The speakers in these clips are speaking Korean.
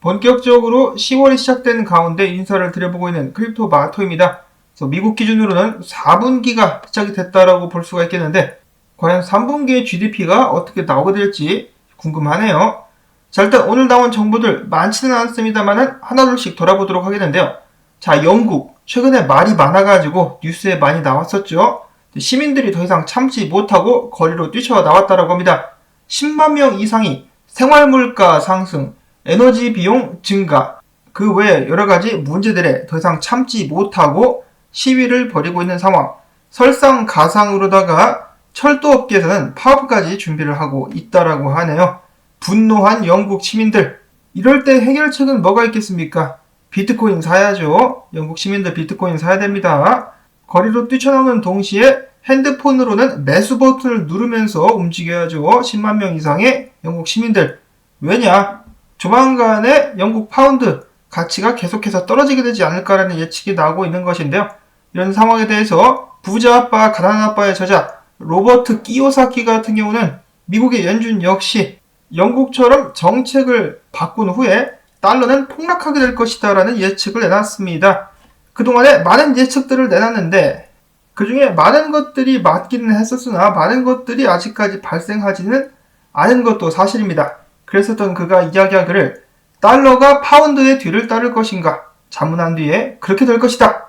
본격적으로 10월이 시작된 가운데 인사를 드려보고 있는 크립토 마토입니다. 그래서 미국 기준으로는 4분기가 시작이 됐다라고 볼 수가 있겠는데 과연 3분기의 GDP가 어떻게 나오게 될지 궁금하네요. 자, 일단 오늘 나온 정보들 많지는 않습니다만 하나둘씩 돌아보도록 하겠는데요. 자, 영국 최근에 말이 많아가지고 뉴스에 많이 나왔었죠. 시민들이 더 이상 참지 못하고 거리로 뛰쳐나왔다고 합니다. 10만 명 이상이 생활물가 상승, 에너지 비용 증가, 그 외에 여러가지 문제들에 더 이상 참지 못하고 시위를 벌이고 있는 상황. 설상가상으로다가 철도업계에서는 파업까지 준비를 하고 있다라고 하네요. 분노한 영국 시민들. 이럴 때 해결책은 뭐가 있겠습니까? 비트코인 사야죠. 영국 시민들 비트코인 사야 됩니다. 거리로 뛰쳐나오는 동시에 핸드폰으로는 매수 버튼을 누르면서 움직여야죠. 10만 명 이상의 영국 시민들. 왜냐? 조만간에 영국 파운드 가치가 계속해서 떨어지게 되지 않을까라는 예측이 나오고 있는 것인데요. 이런 상황에 대해서 부자 아빠, 가난한 아빠의 저자 로버트 키요사키 같은 경우는 미국의 연준 역시 영국처럼 정책을 바꾼 후에 달러는 폭락하게 될 것이다 라는 예측을 내놨습니다. 그동안에 많은 예측들을 내놨는데 그 중에 많은 것들이 맞기는 했었으나 많은 것들이 아직까지 발생하지는 않은 것도 사실입니다. 그랬었던 그가 이야기하기를 달러가 파운드의 뒤를 따를 것인가 자문한 뒤에 그렇게 될 것이다.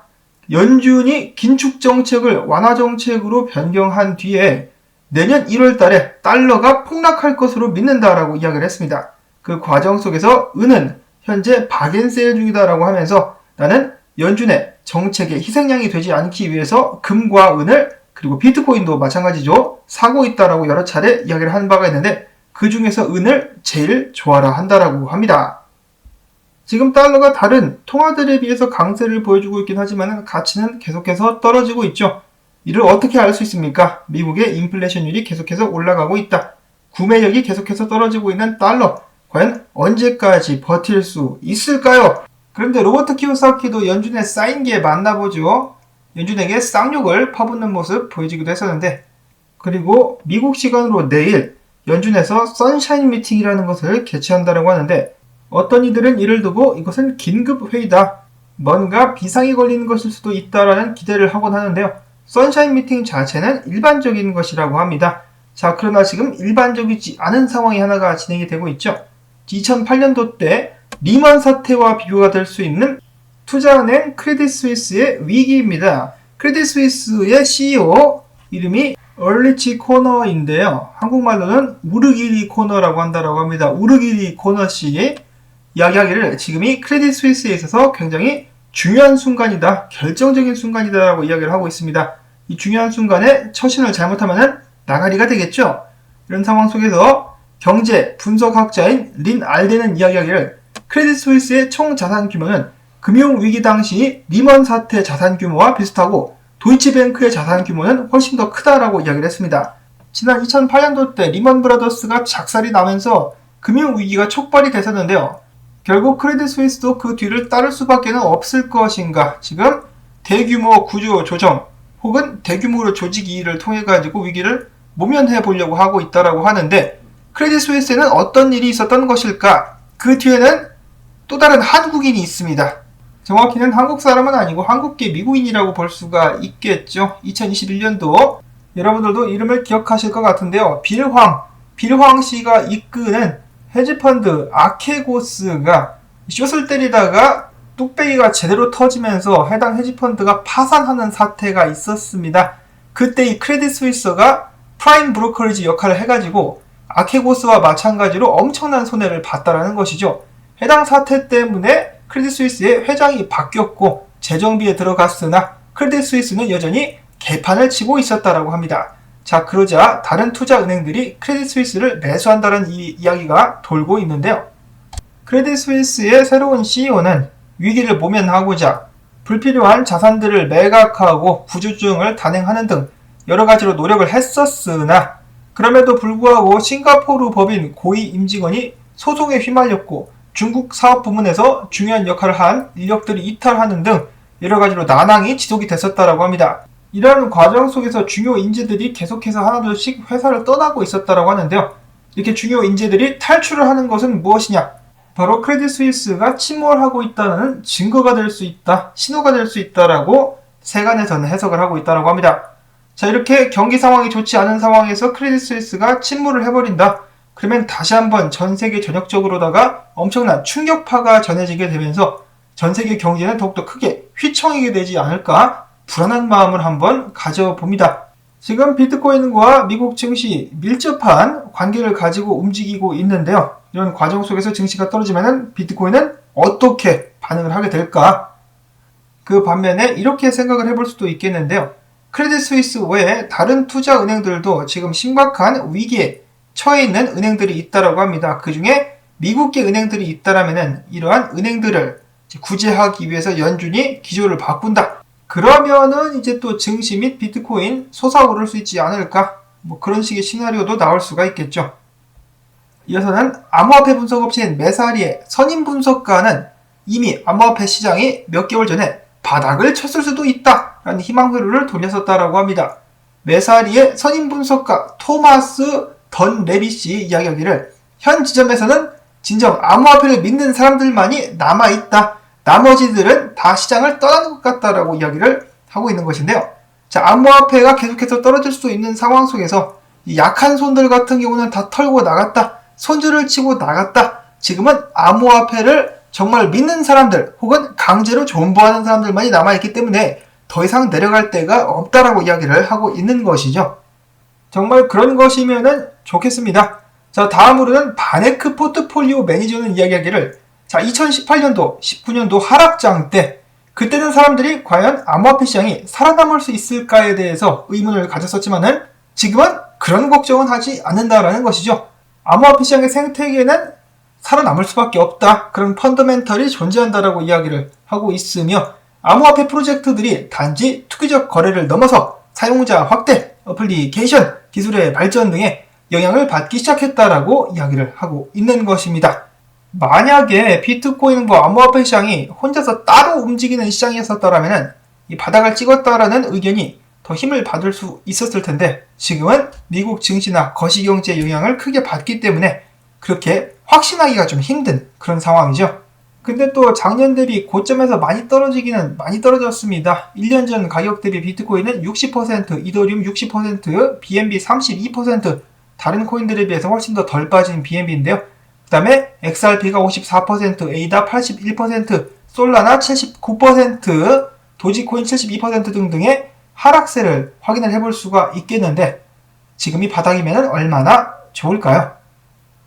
연준이 긴축 정책을 완화 정책으로 변경한 뒤에 내년 1월 달에 달러가 폭락할 것으로 믿는다라고 이야기를 했습니다. 그 과정 속에서 은은 현재 박앤세일 중이다라고 하면서 나는 연준의 정책의 희생양이 되지 않기 위해서 금과 은을 그리고 비트코인도 마찬가지죠. 사고 있다라고 여러 차례 이야기를 한 바가 있는데 그 중에서 은을 제일 좋아라 한다라고 합니다. 지금 달러가 다른 통화들에 비해서 강세를 보여주고 있긴 하지만 가치는 계속해서 떨어지고 있죠. 이를 어떻게 알 수 있습니까? 미국의 인플레이션율이 계속해서 올라가고 있다. 구매력이 계속해서 떨어지고 있는 달러. 과연 언제까지 버틸 수 있을까요? 그런데 로버트 키요사키도 연준에 쌓인 게 맞나 보죠. 연준에게 쌍욕을 퍼붓는 모습 보여지기도 했었는데 그리고 미국 시간으로 내일 연준에서 선샤인 미팅이라는 것을 개최한다고 하는데 어떤 이들은 이를 두고 이것은 긴급 회의다. 뭔가 비상이 걸리는 것일 수도 있다라는 기대를 하곤 하는데요. 선샤인 미팅 자체는 일반적인 것이라고 합니다. 자, 그러나 지금 일반적이지 않은 상황이 하나가 진행이 되고 있죠. 2008년도 때 리먼 사태와 비교가 될 수 있는 투자은행 크레딧 스위스의 위기입니다. 크레딧 스위스의 CEO 이름이 얼리치 코너인데요. 한국말로는 우르기리 코너라고 한다고 합니다. 우르기리 코너 씨 이야기하기를 지금이 크레딧 스위스에 있어서 굉장히 중요한 순간이다. 결정적인 순간이다 라고 이야기를 하고 있습니다. 이 중요한 순간에 처신을 잘못하면 나가리가 되겠죠. 이런 상황 속에서 경제 분석학자인 린 알덴은 이야기하기를 크레딧 스위스의 총 자산 규모는 금융위기 당시 리먼 사태 자산 규모와 비슷하고 도이치뱅크의 자산 규모는 훨씬 더 크다라고 이야기를 했습니다. 지난 2008년도 때 리먼 브라더스가 작살이 나면서 금융위기가 촉발이 됐었는데요. 결국 크레딧 스위스도 그 뒤를 따를 수밖에 없을 것인가. 지금 대규모 구조 조정 혹은 대규모로 조직이를 통해 가지고 위기를 모면해 보려고 하고 있다라고 하는데 크레딧 스위스에는 어떤 일이 있었던 것일까? 그 뒤에는 또 다른 한국인이 있습니다. 정확히는 한국 사람은 아니고 한국계 미국인이라고 볼 수가 있겠죠. 2021년도 여러분들도 이름을 기억하실 것 같은데요. 빌황 씨가 이끄는 헤지펀드 아케고스가 숏을 때리다가 뚝배기가 제대로 터지면서 해당 헤지펀드가 파산하는 사태가 있었습니다. 그때 이 크레딧 스위스가 프라임 브로커리지 역할을 해가지고 아케고스와 마찬가지로 엄청난 손해를 봤다라는 것이죠. 해당 사태 때문에 크레딧 스위스의 회장이 바뀌었고 재정비에 들어갔으나 크레딧 스위스는 여전히 개판을 치고 있었다라고 합니다. 자, 그러자 다른 투자 은행들이 크레딧 스위스를 매수한다는 이야기가 돌고 있는데요. 크레딧 스위스의 새로운 CEO는 위기를 모면하고자 불필요한 자산들을 매각하고 구조조정을 단행하는 등 여러 가지로 노력을 했었으나 그럼에도 불구하고 싱가포르 법인 고위 임직원이 소송에 휘말렸고 중국 사업 부문에서 중요한 역할을 한 인력들이 이탈하는 등 여러 가지로 난항이 지속이 됐었다고 합니다. 이러한 과정 속에서 중요 인재들이 계속해서 하나둘씩 회사를 떠나고 있었다고 하는데요. 이렇게 중요 인재들이 탈출을 하는 것은 무엇이냐? 바로 크레딧 스위스가 침몰하고 있다는 증거가 될 수 있다, 신호가 될 수 있다라고 세간에서는 해석을 하고 있다고 합니다. 자, 이렇게 경기 상황이 좋지 않은 상황에서 크레딧 스위스가 침몰을 해버린다. 그러면 다시 한번 전 세계 전역적으로다가 엄청난 충격파가 전해지게 되면서 전 세계 경제는 더욱더 크게 휘청이게 되지 않을까 불안한 마음을 한번 가져봅니다. 지금 비트코인과 미국 증시 밀접한 관계를 가지고 움직이고 있는데요. 이런 과정 속에서 증시가 떨어지면 비트코인은 어떻게 반응을 하게 될까? 그 반면에 이렇게 생각을 해볼 수도 있겠는데요. 크레딧 스위스 외에 다른 투자 은행들도 지금 심각한 위기에 처해 있는 은행들이 있다고 합니다. 그 중에 미국계 은행들이 있다라면 이러한 은행들을 구제하기 위해서 연준이 기조를 바꾼다. 그러면은 이제 또 증시 및 비트코인 솟아오를 수 있지 않을까? 뭐 그런 식의 시나리오도 나올 수가 있겠죠. 이어서는 암호화폐 분석업체인 메사리의 선임 분석가는 이미 암호화폐 시장이 몇 개월 전에 바닥을 쳤을 수도 있다라는 희망 회로를 돌렸었다라고 합니다. 메사리의 선임 분석가 토마스 던 레빗이 이야기하기를 현 지점에서는 진정 암호화폐를 믿는 사람들만이 남아있다. 나머지들은 다 시장을 떠나는 것 같다라고 이야기를 하고 있는 것인데요. 자, 암호화폐가 계속해서 떨어질 수 있는 상황 속에서 이 약한 손들 같은 경우는 다 털고 나갔다. 손줄을 치고 나갔다. 지금은 암호화폐를 정말 믿는 사람들 혹은 강제로 존버하는 사람들만이 남아있기 때문에 더 이상 내려갈 데가 없다라고 이야기를 하고 있는 것이죠. 정말 그런 것이면은 좋겠습니다. 자, 다음으로는 바네크 포트폴리오 매니저는 이야기하기를 자, 2018년도, 19년도 하락장 때 그때는 사람들이 과연 암호화폐 시장이 살아남을 수 있을까에 대해서 의문을 가졌었지만은 지금은 그런 걱정은 하지 않는다라는 것이죠. 암호화폐 시장의 생태계는 살아남을 수밖에 없다. 그런 펀더멘털이 존재한다라고 이야기를 하고 있으며 암호화폐 프로젝트들이 단지 투기적 거래를 넘어서 사용자 확대, 어플리케이션, 기술의 발전 등에 영향을 받기 시작했다라고 이야기를 하고 있는 것입니다. 만약에 비트코인과 암호화폐 시장이 혼자서 따로 움직이는 시장이었었더라면 이 바닥을 찍었다라는 의견이 더 힘을 받을 수 있었을 텐데 지금은 미국 증시나 거시경제의 영향을 크게 받기 때문에 그렇게 확신하기가 좀 힘든 그런 상황이죠. 근데 또 작년 대비 고점에서 많이 떨어지기는 많이 떨어졌습니다. 1년 전 가격 대비 비트코인은 60%, 이더리움 60%, BNB 32%, 다른 코인들에 비해서 훨씬 더 덜 빠진 BNB인데요. 그 다음에 XRP가 54%, 에이다 81%, 솔라나 79%, 도지코인 72% 등등의 하락세를 확인을 해볼 수가 있겠는데 지금 이 바닥이면 얼마나 좋을까요?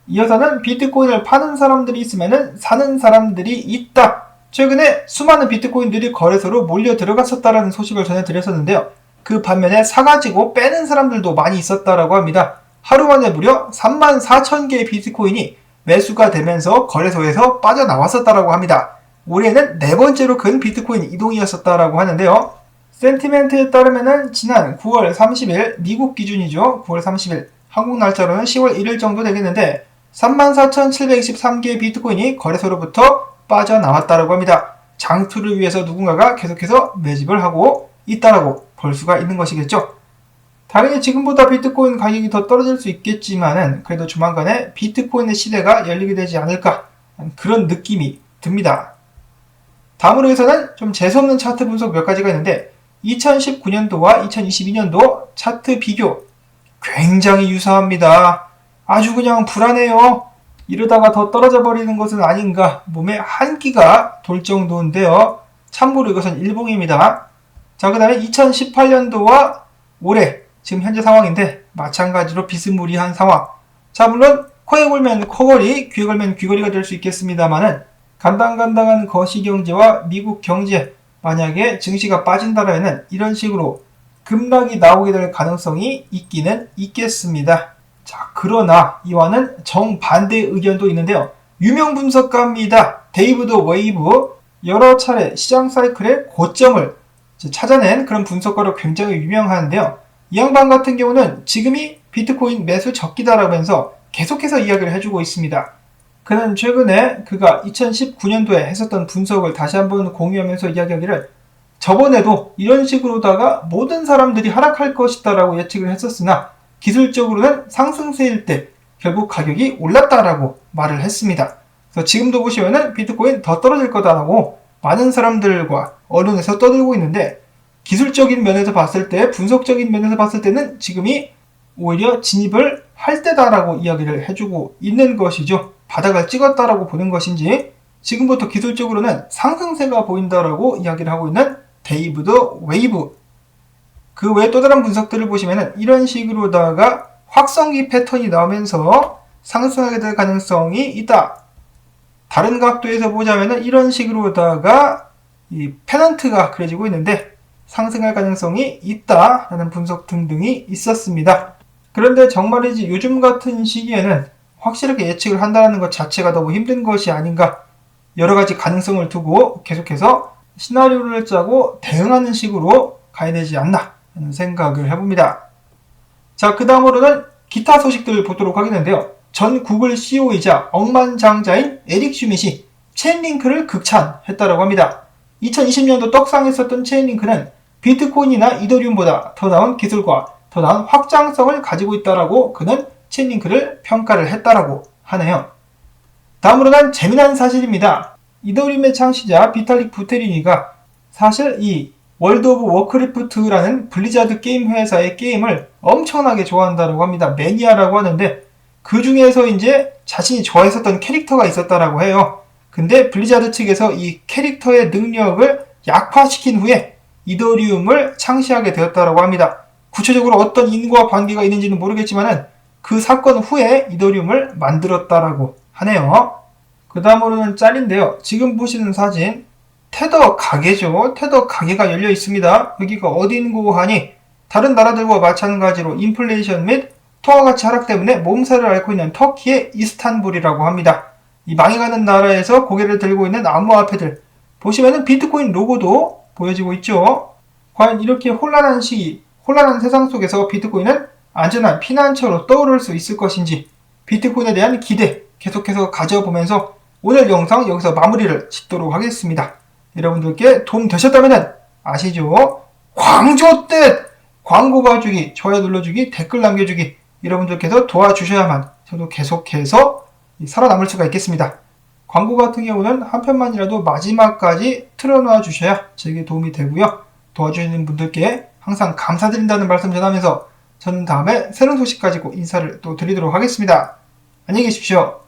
이어서는 비트코인을 파는 사람들이 있으면 사는 사람들이 있다. 최근에 수많은 비트코인들이 거래소로 몰려 들어갔었다라는 소식을 전해드렸었는데요. 그 반면에 사가지고 빼는 사람들도 많이 있었다라고 합니다. 하루 만에 무려 34,000개의 비트코인이 매수가 되면서 거래소에서 빠져나왔었다라고 합니다. 올해는 네 번째로 큰 비트코인 이동이었었다라고 하는데요. 센티멘트에 따르면 지난 9월 30일 미국 기준이죠. 9월 30일 한국 날짜로는 10월 1일 정도 되겠는데 34,723개의 비트코인이 거래소로부터 빠져나왔다고 합니다. 장투를 위해서 누군가가 계속해서 매집을 하고 있다라고 볼 수가 있는 것이겠죠. 당연히 지금보다 비트코인 가격이 더 떨어질 수 있겠지만은 그래도 조만간에 비트코인의 시대가 열리게 되지 않을까 그런 느낌이 듭니다. 다음으로 해서는 좀 재수없는 차트 분석 몇 가지가 있는데 2019년도와 2022년도 차트 비교 굉장히 유사합니다. 아주 그냥 불안해요. 이러다가 더 떨어져 버리는 것은 아닌가 몸에 한기가 돌 정도인데요. 참고로 이것은 일봉입니다. 자, 그 다음에 2018년도와 올해 지금 현재 상황인데 마찬가지로 비스무리한 상황. 자, 물론 코에 걸면 코걸이, 귀에 걸면 귀걸이가 될 수 있겠습니다만은 간당간당한 거시경제와 미국 경제 만약에 증시가 빠진다면 이런 식으로 급락이 나오게 될 가능성이 있기는 있겠습니다. 자, 그러나 이와는 정반대의 의견도 있는데요. 유명 분석가입니다. 데이비드 웨이브 여러 차례 시장 사이클의 고점을 찾아낸 그런 분석가로 굉장히 유명한데요. 이 양반 같은 경우는 지금이 비트코인 매수 적기다라면서 계속해서 이야기를 해주고 있습니다. 그는 최근에 그가 2019년도에 했었던 분석을 다시 한번 공유하면서 이야기하기를 저번에도 이런 식으로다가 모든 사람들이 하락할 것이다라고 예측을 했었으나 기술적으로는 상승세일 때 결국 가격이 올랐다라고 말을 했습니다. 그래서 그래서 지금도 보시면은 비트코인 더 떨어질 거다라고 많은 사람들과 언론에서 떠들고 있는데, 기술적인 면에서 봤을 때, 분석적인 면에서 봤을 때는 지금이 오히려 진입을 할 때다라고 이야기를 해주고 있는 것이죠. 바닥을 찍었다라고 보는 것인지, 지금부터 기술적으로는 상승세가 보인다라고 이야기를 하고 있는 데이비드 웨이브. 그 외에 또 다른 분석들을 보시면은 이런 식으로다가 확성기 패턴이 나오면서 상승하게 될 가능성이 있다. 다른 각도에서 보자면은 이런 식으로다가 이 페넌트가 그려지고 있는데 상승할 가능성이 있다라는 분석 등등이 있었습니다. 그런데 정말이지 요즘 같은 시기에는 확실하게 예측을 한다는 것 자체가 너무 힘든 것이 아닌가, 여러 가지 가능성을 두고 계속해서 시나리오를 짜고 대응하는 식으로 가야 되지 않나 하는 생각을 해봅니다. 자, 그 다음으로는 기타 소식들을 보도록 하겠는데요. 전 구글 CEO이자 억만장자인 에릭 슈밋이 체인링크를 극찬했다고 합니다. 2020년도 떡상했었던 체인링크는 비트코인이나 이더리움보다 더 나은 기술과 더 나은 확장성을 가지고 있다라고 그는 체인링크를 평가를 했다라고 하네요. 다음으로는 재미난 사실입니다. 이더리움의 창시자 비탈릭 부테린이가 사실 이 월드 오브 워크래프트라는 블리자드 게임 회사의 게임을 엄청나게 좋아한다고 합니다. 매니아라고 하는데 그 중에서 이제 자신이 좋아했었던 캐릭터가 있었다라고 해요. 근데 블리자드 측에서 이 캐릭터의 능력을 약화시킨 후에 이더리움을 창시하게 되었다라고 합니다. 구체적으로 어떤 인과 관계가 있는지는 모르겠지만은 그 사건 후에 이더리움을 만들었다라고 하네요. 그 다음으로는 짤인데요. 지금 보시는 사진, 테더 가게죠. 테더 가게가 열려 있습니다. 여기가 어딘고 하니 다른 나라들과 마찬가지로 인플레이션 및 통화가치 하락 때문에 몸살을 앓고 있는 터키의 이스탄불이라고 합니다. 이 망해가는 나라에서 고개를 들고 있는 암호화폐들, 보시면은 비트코인 로고도 보여지고 있죠. 과연 이렇게 혼란한 시기, 혼란한 세상 속에서 비트코인은 안전한 피난처로 떠오를 수 있을 것인지, 비트코인에 대한 기대 계속해서 가져보면서 오늘 영상 여기서 마무리를 짓도록 하겠습니다. 여러분들께 도움 되셨다면 아시죠? 광조댓! 광고 봐주기, 좋아요 눌러주기, 댓글 남겨주기, 여러분들께서 도와주셔야만 저도 계속해서 살아남을 수가 있겠습니다. 광고 같은 경우는 한 편만이라도 마지막까지 틀어놔 주셔야 저에게 도움이 되고요. 도와주시는 분들께 항상 감사드린다는 말씀 전하면서 저는 다음에 새로운 소식 가지고 인사를 또 드리도록 하겠습니다. 안녕히 계십시오.